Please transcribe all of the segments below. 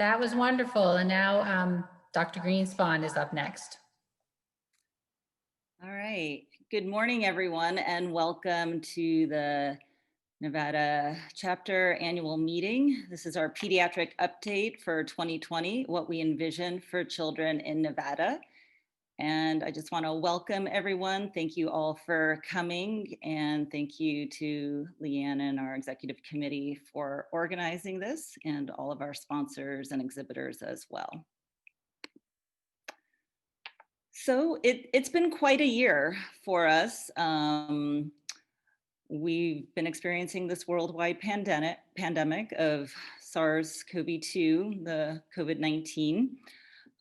That was wonderful. And now Dr. Greenspon is up next. All right. Good morning, everyone, and welcome to the Nevada chapter annual meeting. This is our pediatric update for 2020, what we envision for children in Nevada. And I just want to welcome everyone. Thank you all for coming. And thank you to Leann and our executive committee for organizing this, and all of our sponsors and exhibitors as well. So it's been quite a year for us. We've been experiencing this worldwide pandemic of SARS-CoV-2, the COVID-19.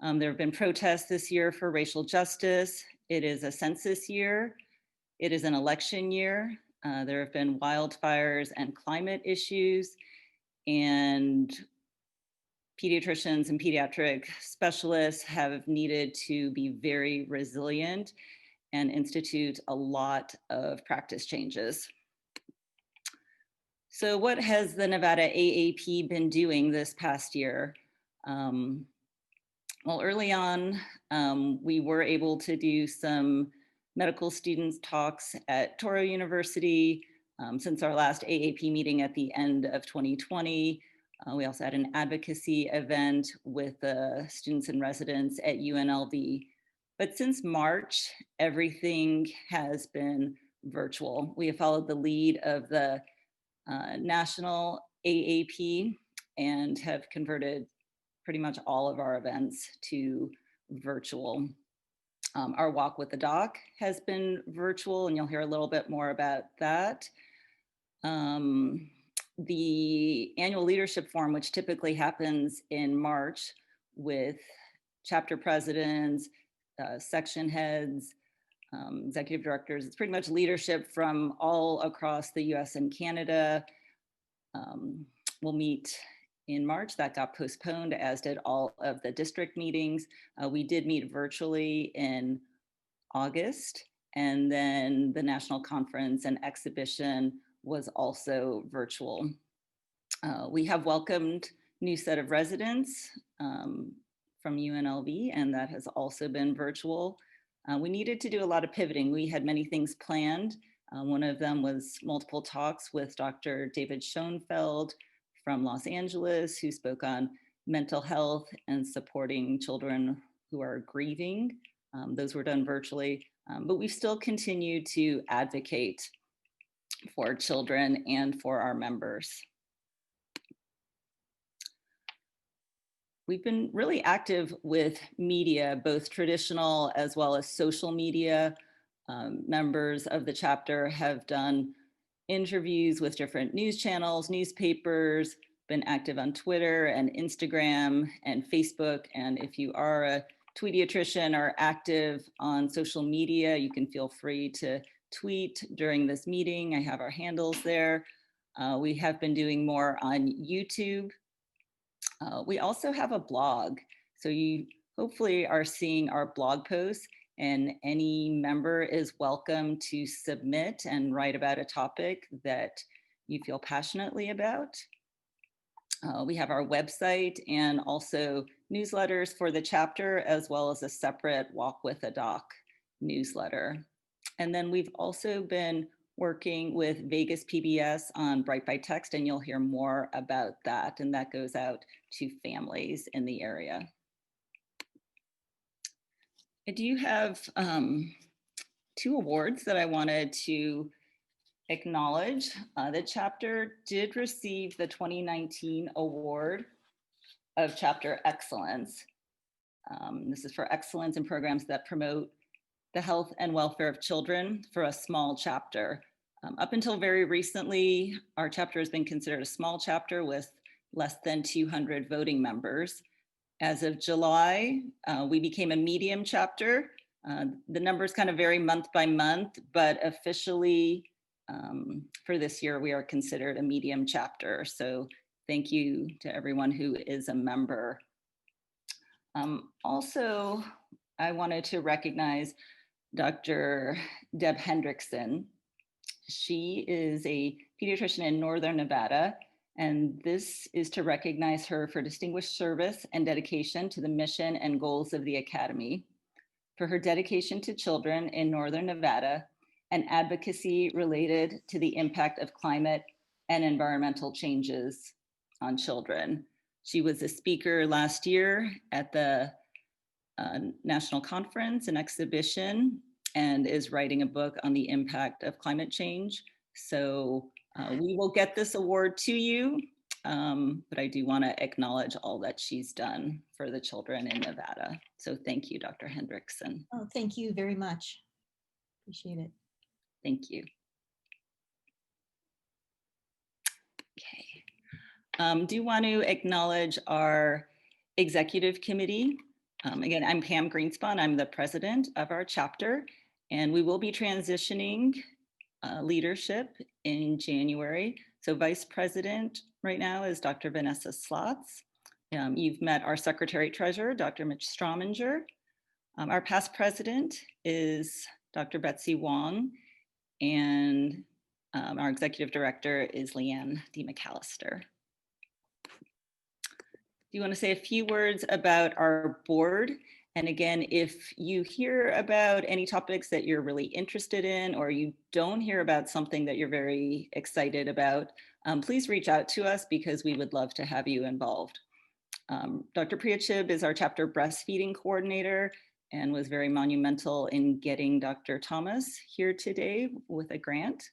There have been protests this year for racial justice. It is a census year. It is an election year. There have been wildfires and climate issues, and pediatricians and pediatric specialists have needed to be very resilient and institute a lot of practice changes. So what has the Nevada AAP been doing this past year? Well, early on, we were able to do some medical students talks at Touro University. Since our last AAP meeting at the end of 2020, we also had an advocacy event with the students and residents at UNLV. But since March, everything has been virtual. We have followed the lead of the national AAP and have converted pretty much all of our events to virtual. Our walk with the doc has been virtual, and you'll hear a little bit more about that. The annual leadership forum, which typically happens in March with chapter presidents, section heads, executive directors, it's pretty much leadership from all across the US and Canada. We'll meet in March. That got postponed, as did all of the district meetings. We did meet virtually in August, and then the national conference and exhibition was also virtual. We have welcomed new set of residents from UNLV, and that has also been virtual. We needed to do a lot of pivoting. We had many things planned. One of them was multiple talks with Dr. David Schoenfeld from Los Angeles, who spoke on mental health and supporting children who are grieving. Those were done virtually, but we still continue to advocate for children and for our members. We've been really active with media, both traditional as well as social media. Members of the chapter have done interviews with different news channels, newspapers, been active on Twitter and Instagram and Facebook. And if you are a pediatrician or active on social media, you can feel free to tweet during this meeting. I have our handles there. We have been doing more on YouTube. We also have a blog. So you hopefully are seeing our blog posts, and any member is welcome to submit and write about a topic that you feel passionately about. We have our website and also newsletters for the chapter, as well as a separate Walk with a Doc newsletter. And then we've also been working with Vegas PBS on Bright by Text, and you'll hear more about that. And that goes out to families in the area. I do have 2 awards that I wanted to acknowledge. The chapter did receive the 2019 award of Chapter Excellence. This is for excellence in programs that promote the health and welfare of children for a small chapter. Up until very recently, our chapter has been considered a small chapter with less than 200 voting members. As of July, we became a medium chapter. The numbers kind of vary month by month, but officially for this year, we are considered a medium chapter. So thank you to everyone who is a member. Also, I wanted to recognize Dr. Deb Hendrickson. She is a pediatrician in Northern Nevada, And this is to recognize her for distinguished service and dedication to the mission and goals of the Academy, for her dedication to children in Northern Nevada, and advocacy related to the impact of climate and environmental changes on children. She was a speaker last year at the National Conference and Exhibition, and is writing a book on the impact of climate change. So we will get this award to you, but I do want to acknowledge all that she's done for the children in Nevada. So thank you, Dr. Hendrickson. Oh, thank you very much. Appreciate it. Thank you. Okay. Do want to acknowledge our executive committee. Again, I'm Pam Greenspon. I'm the president of our chapter, and we will be transitioning leadership in January. So vice president right now is Dr. Vanessa Slotz. You've met our secretary treasurer, Dr. Mitch Strominger. Our past president is Dr. Betsy Wong, and our executive director is Leann D. McAllister. Do you want to say a few words about our board? And again, if you hear about any topics that you're really interested in, or you don't hear about something that you're very excited about, please reach out to us because we would love to have you involved. Dr. Priachib is our chapter breastfeeding coordinator and was very monumental in getting Dr. Thomas here today with a grant.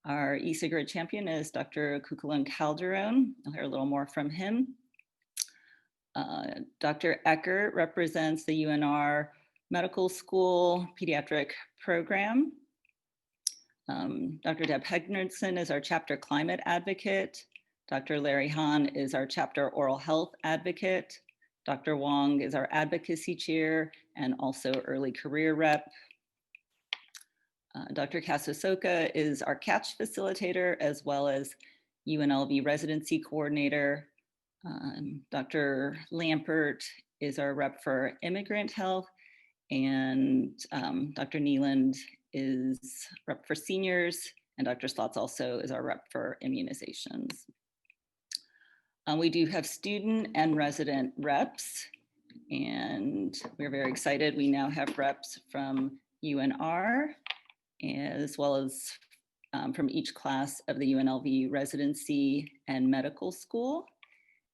Our e-cigarette champion is Dr. Cucalon Calderon. You'll hear a little more from him. Dr. Eckert represents the UNR Medical School Pediatric Program. Dr. Deb Hegnerson is our chapter climate advocate. Dr. Larry Hahn is our chapter oral health advocate. Dr. Wong is our advocacy chair and also early career rep. Dr. Kasosoka is our catch facilitator as well as UNLV residency coordinator. Dr. Lampert is our rep for immigrant health, and Dr. Neeland is rep for seniors, and Dr. Slotz also is our rep for immunizations. We do have student and resident reps, and we're very excited. We now have reps from UNR as well as from each class of the UNLV residency and medical school.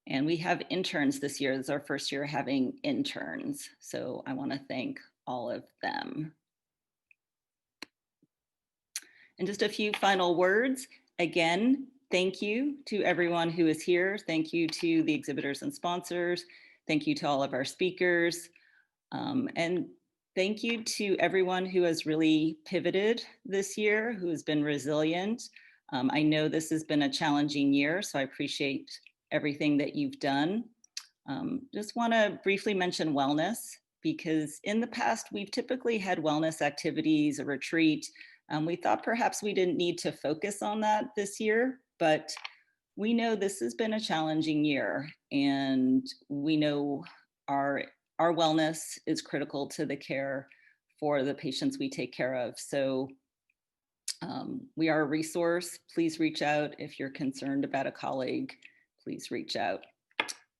And we have interns this year. This is our first year having interns. So I want to thank all of them. And just a few final words. Again, thank you to everyone who is here. Thank you to the exhibitors and sponsors. Thank you to all of our speakers. And thank you to everyone who has really pivoted this year, who has been resilient. I know this has been a challenging year, so I appreciate everything that you've done. Just want to briefly mention wellness, because in the past, we've typically had wellness activities, a retreat. We thought perhaps we didn't need to focus on that this year, but we know this has been a challenging year, and we know our wellness is critical to the care for the patients we take care of. So we are a resource. Please reach out if you're concerned about a colleague. Please reach out.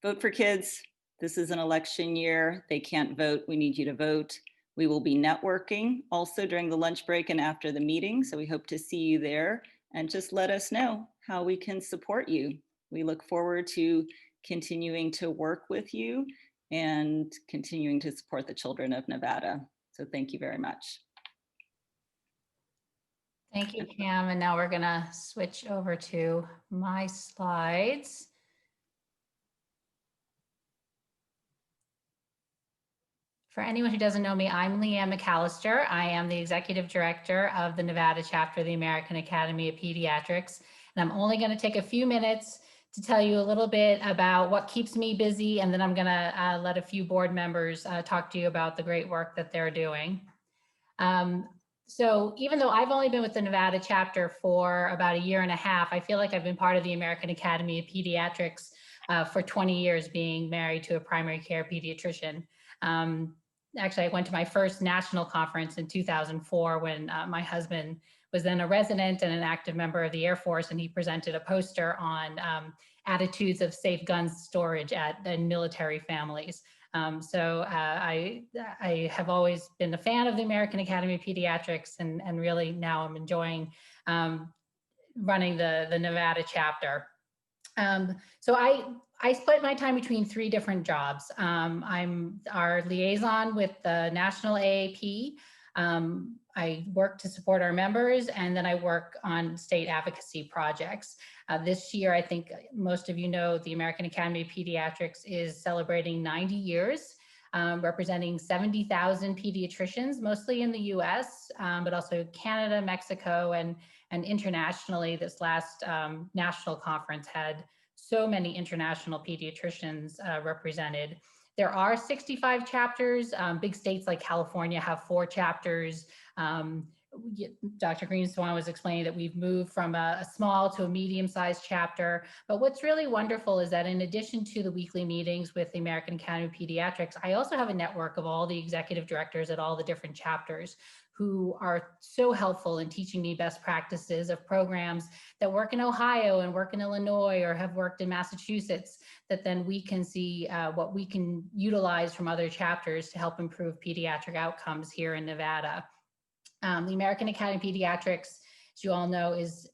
Vote for kids. This is an election year. They can't vote. We need you to vote. We will be networking also during the lunch break and after the meeting. So we hope to see you there, and just let us know how we can support you. We look forward to continuing to work with you and continuing to support the children of Nevada. So thank you very much. Thank you, Pam. And now we're going to switch over to my slides. For anyone who doesn't know me, I'm Leann McAllister. I am the executive director of the Nevada chapter of the American Academy of Pediatrics. And I'm only going to take a few minutes to tell you a little bit about what keeps me busy. And then I'm going to let a few board members talk to you about the great work that they're doing. So even though I've only been with the Nevada chapter for about 1.5 years, I feel like I've been part of the American Academy of Pediatrics for 20 years, being married to a primary care pediatrician. Actually, I went to my first national conference in 2004 when my husband was then a resident and an active member of the Air Force, and he presented a poster on attitudes of safe gun storage in military families. I have always been a fan of the American Academy of Pediatrics, and really now I'm enjoying running the Nevada chapter. So I split my time between 3 different jobs. I'm our liaison with the National AAP. I work to support our members, and then I work on state advocacy projects. This year, I think most of you know, the American Academy of Pediatrics is celebrating 90 years, representing 70,000 pediatricians, mostly in the US, but also Canada, Mexico, and internationally. This last national conference had so many international pediatricians represented. There are 65 chapters. Big states like California have 4 chapters. Dr. Greenspon was explaining that we've moved from a small to a medium-sized chapter. But what's really wonderful is that in addition to the weekly meetings with the American Academy of Pediatrics, I also have a network of all the executive directors at all the different chapters who are so helpful in teaching me best practices of programs that work in Ohio and work in Illinois or have worked in Massachusetts, that then we can see what we can utilize from other chapters to help improve pediatric outcomes here in Nevada. The American Academy of Pediatrics, as you all know, is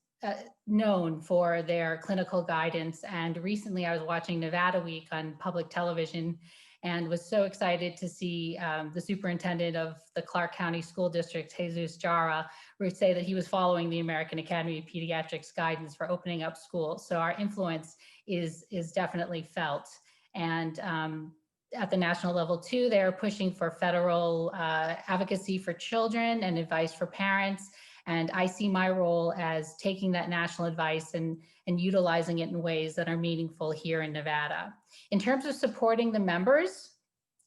known for their clinical guidance. And recently I was watching Nevada Week on public television and was so excited to see the superintendent of the Clark County School District, Jesus Jara, say that he was following the American Academy of Pediatrics guidance for opening up schools. So our influence is definitely felt. And at the national level too, they're pushing for federal advocacy for children and advice for parents. And I see my role as taking that national advice and utilizing it in ways that are meaningful here in Nevada. In terms of supporting the members,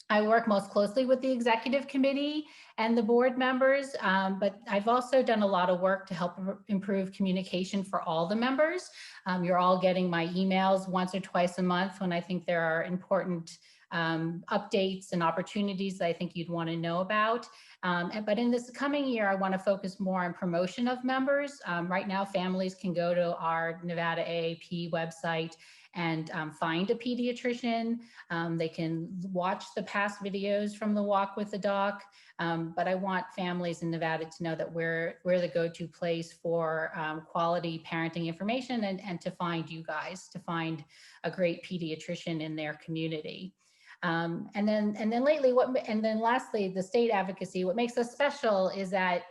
I work most closely with the executive committee and the board members, but I've also done a lot of work to help improve communication for all the members. You're all getting my emails once or twice a month when I think there are important updates and opportunities that I think you'd want to know about. But in this coming year, I want to focus more on promotion of members. Right now, families can go to our Nevada AAP website and find a pediatrician. They can watch the past videos from the Walk with the Doc. But I want families in Nevada to know that we're the go-to place for quality parenting information and to find you guys, to find a great pediatrician in their community. And then lastly, the state advocacy. What makes us special is that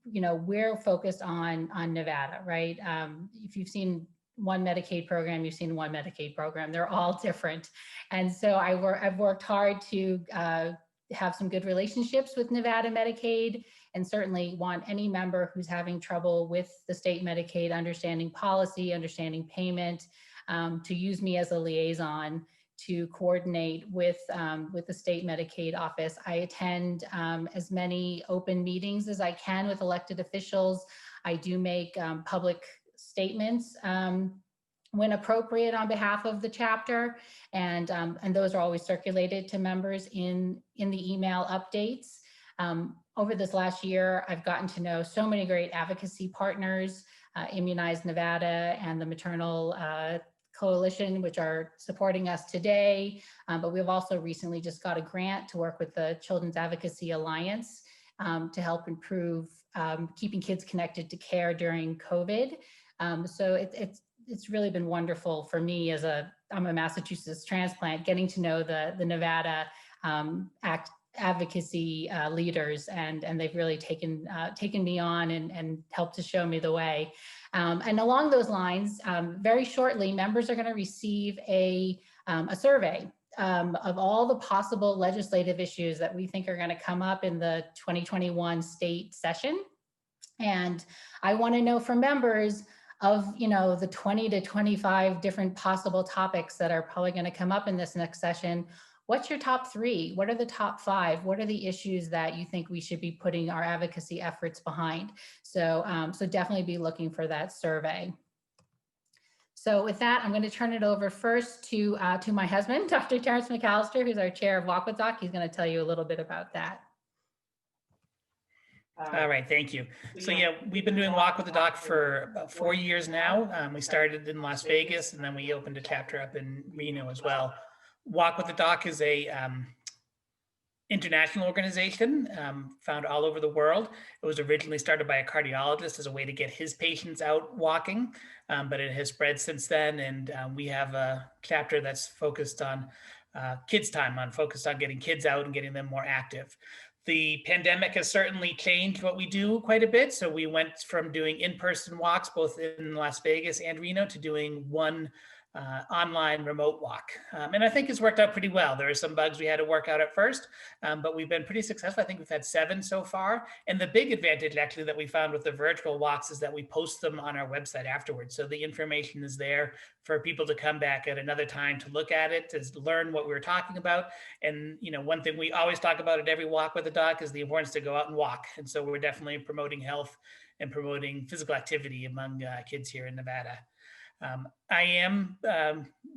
we're focused on Nevada, right? If you've seen one Medicaid program, you've seen one Medicaid program. They're all different, and so I've worked hard to have some good relationships with Nevada Medicaid, and certainly want any member who's having trouble with the state Medicaid, understanding policy, understanding payment, to use me as a liaison to coordinate with the state Medicaid office. I attend as many open meetings as I can with elected officials. I do make public statements when appropriate on behalf of the chapter, and those are always circulated to members in the email updates. Over this last year, I've gotten to know so many great advocacy partners, Immunize Nevada and the Maternal Coalition, which are supporting us today. But we've also recently just got a grant to work with the Children's Advocacy Alliance to help improve keeping kids connected to care during COVID. So it's really been wonderful for me I'm a Massachusetts transplant, getting to know the Nevada advocacy leaders, and they've really taken me on and helped to show me the way. And along those lines, very shortly, members are going to receive a survey of all the possible legislative issues that we think are going to come up in the 2021 state session. And I want to know from members of the 20 to 25 different possible topics that are probably going to come up in this next session. What's your top 3? What are the top 5? What are the issues that you think we should be putting our advocacy efforts behind? So, so definitely be looking for that survey. So with that, I'm going to turn it over first to my husband, Dr. Terence McAllister, who's our chair of Walk with Doc. He's going to tell you a little bit about that. All right, thank you. So yeah, we've been doing Walk with the Doc for about 4 years now. We started in Las Vegas, and then we opened a chapter up in Reno as well. Walk with the Doc is a international organization found all over the world. It was originally started by a cardiologist as a way to get his patients out walking, but it has spread since then. And we have a chapter that's focused on kids' time, focused on getting kids out and getting them more active. The pandemic has certainly changed what we do quite a bit. So we went from doing in-person walks, both in Las Vegas and Reno, to doing one online remote walk. And I think it's worked out pretty well. There are some bugs we had to work out at first, but we've been pretty successful. I think we've had 7 so far. And the big advantage actually that we found with the virtual walks is that we post them on our website afterwards. So the information is there for people to come back at another time to look at it, to learn what we were talking about. And one thing we always talk about at every Walk with the Doc is the importance to go out and walk. And so we're definitely promoting health and promoting physical activity among kids here in Nevada. I am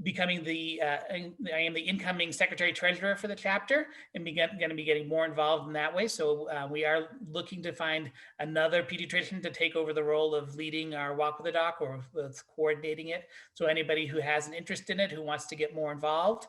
becoming I am the incoming secretary treasurer for the chapter, and going to be getting more involved in that way. So we are looking to find another pediatrician to take over the role of leading our Walk with the Doc, or with coordinating it. So anybody who has an interest in it, who wants to get more involved,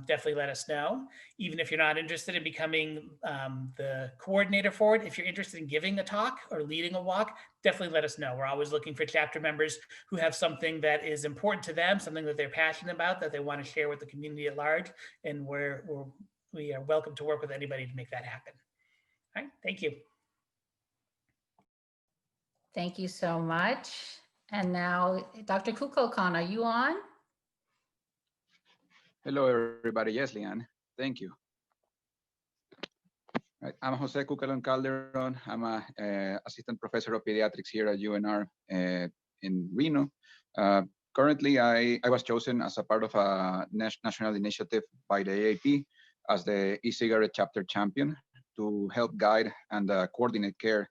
definitely let us know. Even if you're not interested in becoming the coordinator for it, if you're interested in giving a talk or leading a walk, definitely let us know. We're always looking for chapter members who have something that is important to them, something that they're passionate about, that they want to share with the community at large. And we are welcome to work with anybody to make that happen. All right, thank you. Thank you so much. And now, Dr. Cucalon, are you on? Hello, everybody. Yes, Leann. Thank you. Right. I'm Jose Cucalon Calderon. I'm a assistant professor of pediatrics here at UNR in Reno. Currently, I was chosen as a part of a national initiative by the AAP as the e-cigarette chapter champion to help guide and coordinate care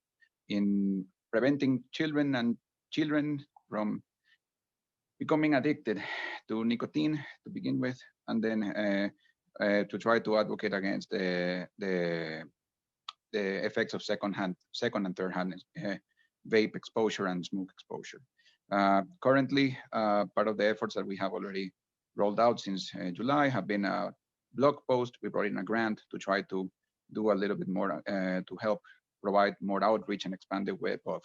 in preventing children from becoming addicted to nicotine to begin with, and then to try to advocate against the effects of second and third hand vape exposure and smoke exposure. Currently, part of the efforts that we have already rolled out since July have been a blog post. We brought in a grant to try to do a little bit more to help provide more outreach and expand the web of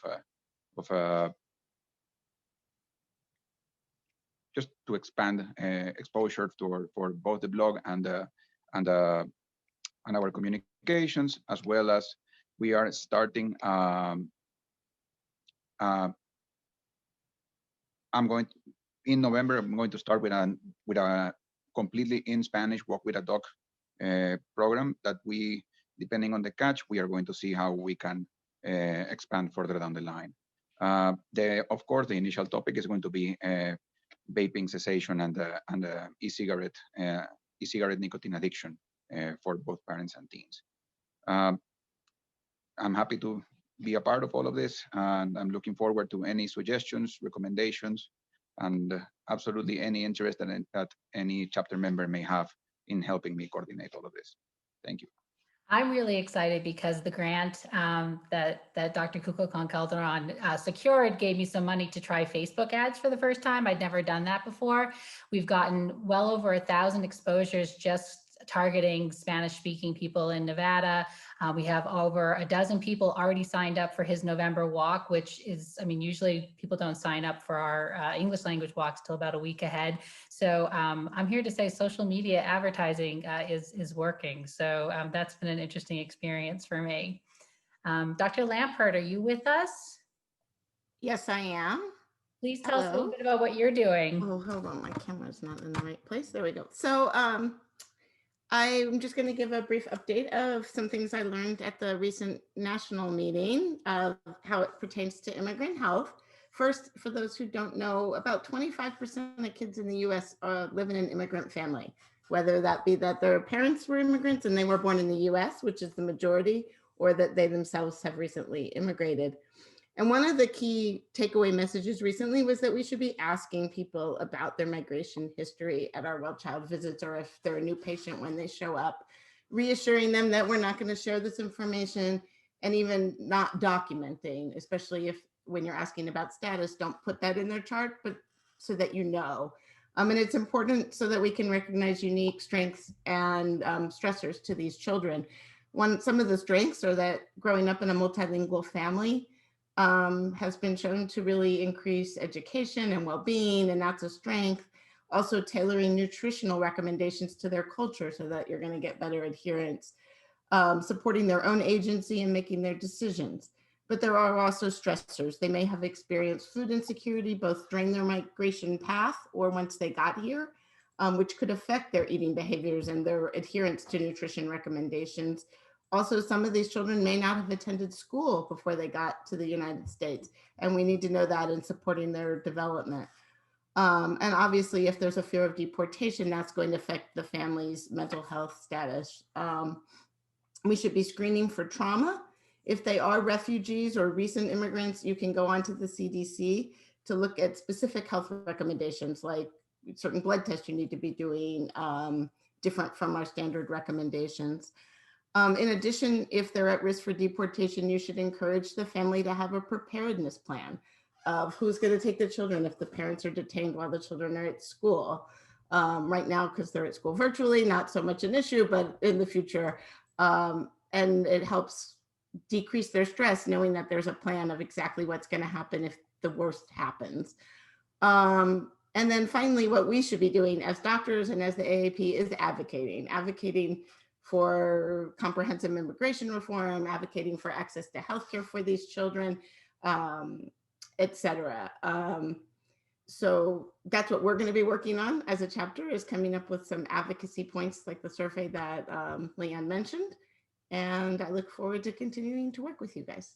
just to expand exposure for both the blog and our communications, as well as we are starting. In November, I'm going to start with a completely in Spanish Walk with a Dog program that we, depending on the catch, we are going to see how we can expand further down the line. Of course, the initial topic is going to be vaping cessation and e-cigarette nicotine addiction for both parents and teens. I'm happy to be a part of all of this, and I'm looking forward to any suggestions, recommendations, and absolutely any interest that any chapter member may have in helping me coordinate all of this. Thank you. I'm really excited because the grant that Dr. Cucalon Calderon secured gave me some money to try Facebook ads for the first time. I'd never done that before. We've gotten well over 1,000 exposures just targeting Spanish-speaking people in Nevada. We have over a dozen people already signed up for his November walk, which is, I mean, usually people don't sign up for our English language walks till about a week ahead. So I'm here to say social media advertising is working. So that's been an interesting experience for me. Dr. Lampert, are you with us? Yes, I am. Please tell us a little bit about what you're doing. Oh, hold on, my camera's not in the right place. There we go. So I'm just going to give a brief update of some things I learned at the recent national meeting of how it pertains to immigrant health. First, for those who don't know, about 25% of kids in the US live in an immigrant family, whether that be that their parents were immigrants and they were born in the US, which is the majority, or that they themselves have recently immigrated. And one of the key takeaway messages recently was that we should be asking people about their migration history at our well child visits, or if they're a new patient when they show up, reassuring them that we're not going to share this information and even not documenting, especially if when you're asking about status, don't put that in their chart, but so that you know. And it's important so that we can recognize unique strengths and stressors to these children. Some of the strengths are that growing up in a multilingual family has been shown to really increase education and well-being, and that's a strength. Also tailoring nutritional recommendations to their culture so that you're going to get better adherence. Supporting their own agency and making their decisions. But there are also stressors. They may have experienced food insecurity both during their migration path or once they got here, which could affect their eating behaviors and their adherence to nutrition recommendations. Also, some of these children may not have attended school before they got to the United States, and we need to know that in supporting their development. And obviously, if there's a fear of deportation, that's going to affect the family's mental health status. We should be screening for trauma. If they are refugees or recent immigrants, you can go onto the CDC to look at specific health recommendations, like certain blood tests you need to be doing, different from our standard recommendations. In addition, if they're at risk for deportation, you should encourage the family to have a preparedness plan of who's going to take the children if the parents are detained while the children are at school. Right now, because they're at school virtually, not so much an issue, but in the future, and it helps decrease their stress knowing that there's a plan of exactly what's going to happen if the worst happens. And then finally, what we should be doing as doctors and as the AAP is advocating for comprehensive immigration reform, advocating for access to healthcare for these children, et cetera. So that's what we're going to be working on as a chapter, is coming up with some advocacy points like the survey that Leann mentioned. And I look forward to continuing to work with you guys.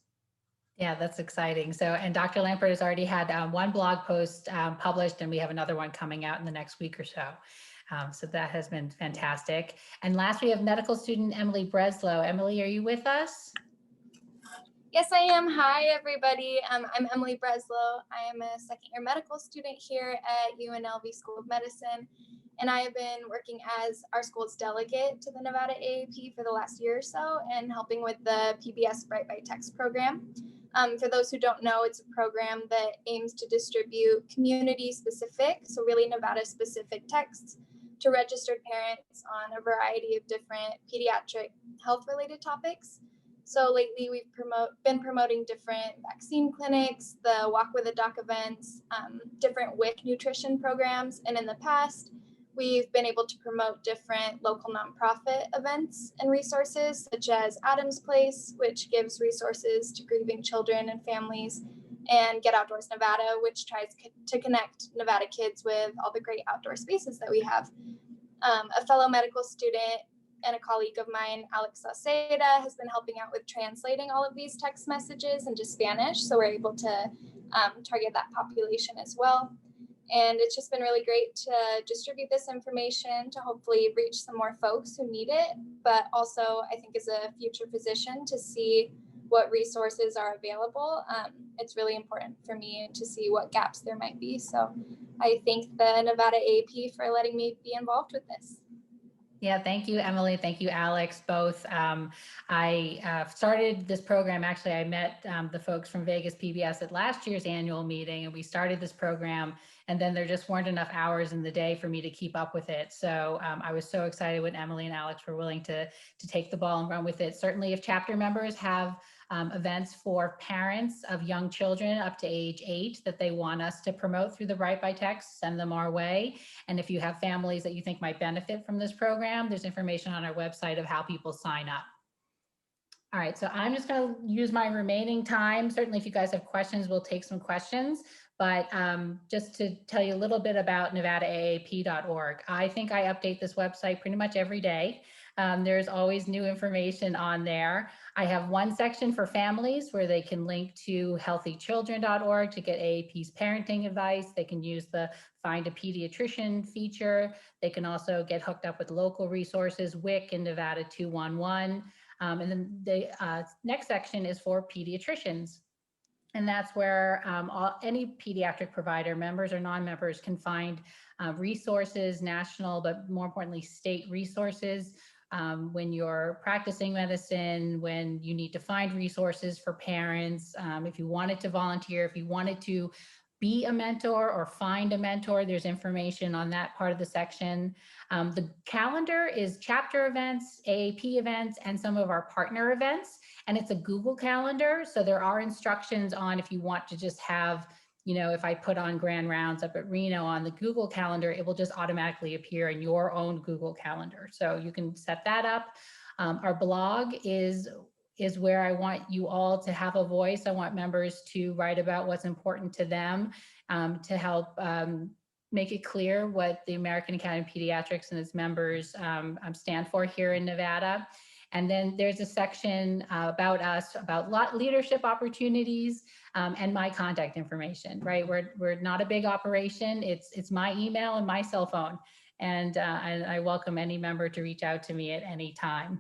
Yeah, that's exciting. So, and Dr. Lampert has already had one blog post published, and we have another one coming out in the next week or so. So that has been fantastic. And last, we have medical student Emily Breslow. Emily, are you with us? Yes, I am. Hi, everybody. I'm Emily Breslow. I am a second-year medical student here at UNLV School of Medicine, and I have been working as our school's delegate to the Nevada AAP for the last year or so, and helping with the PBS Bright by Text program. For those who don't know, it's a program that aims to distribute community-specific, so really Nevada-specific texts to registered parents on a variety of different pediatric health-related topics. So lately, we've been promoting different vaccine clinics, the Walk with a Doc events, different WIC nutrition programs, and in the past, we've been able to promote different local nonprofit events and resources, such as Adam's Place, which gives resources to grieving children and families, and Get Outdoors Nevada, which tries to connect Nevada kids with all the great outdoor spaces that we have. A fellow medical student and a colleague of mine, Alex Sauceda, has been helping out with translating all of these text messages into Spanish, so we're able to target that population as well. And it's just been really great to distribute this information to hopefully reach some more folks who need it, but also I think as a future physician to see what resources are available. It's really important for me to see what gaps there might be. So I thank the Nevada AAP for letting me be involved with this. Yeah, thank you, Emily. Thank you, Alex, both. I started this program, actually, I met the folks from Vegas PBS at last year's annual meeting, and we started this program, and then there just weren't enough hours in the day for me to keep up with it. So I was so excited when Emily and Alex were willing to take the ball and run with it. Certainly, if chapter members have events for parents of young children up to age 8 that they want us to promote through the Bright by Text, send them our way. And if you have families that you think might benefit from this program, there's information on our website of how people sign up. All right, so I'm just going to use my remaining time. Certainly, if you guys have questions, we'll take some questions. But just to tell you a little bit about NevadaAAP.org, I think I update this website pretty much every day. There's always new information on there. I have one section for families where they can link to healthychildren.org to get AAP's parenting advice. They can use the Find a Pediatrician feature. They can also get hooked up with local resources, WIC and Nevada 211. And then the next section is for pediatricians. And that's where any pediatric provider, members or non-members, can find resources, national, but more importantly, state resources. when you're practicing medicine, when you need to find resources for parents, if you wanted to volunteer, if you wanted to be a mentor or find a mentor, there's information on that part of the section. The calendar is chapter events, AAP events, and some of our partner events. And it's a Google Calendar. So there are instructions on if you want to just have, you know, if I put on Grand Rounds up at Reno on the Google Calendar, it will just automatically appear in your own Google Calendar. So you can set that up. Our blog is where I want you all to have a voice. I want members to write about what's important to them, to help make it clear what the American Academy of Pediatrics and its members stand for here in Nevada. And then there's a section about us, about leadership opportunities, and my contact information, right? We're not a big operation. It's my email and my cell phone. And I welcome any member to reach out to me at any time.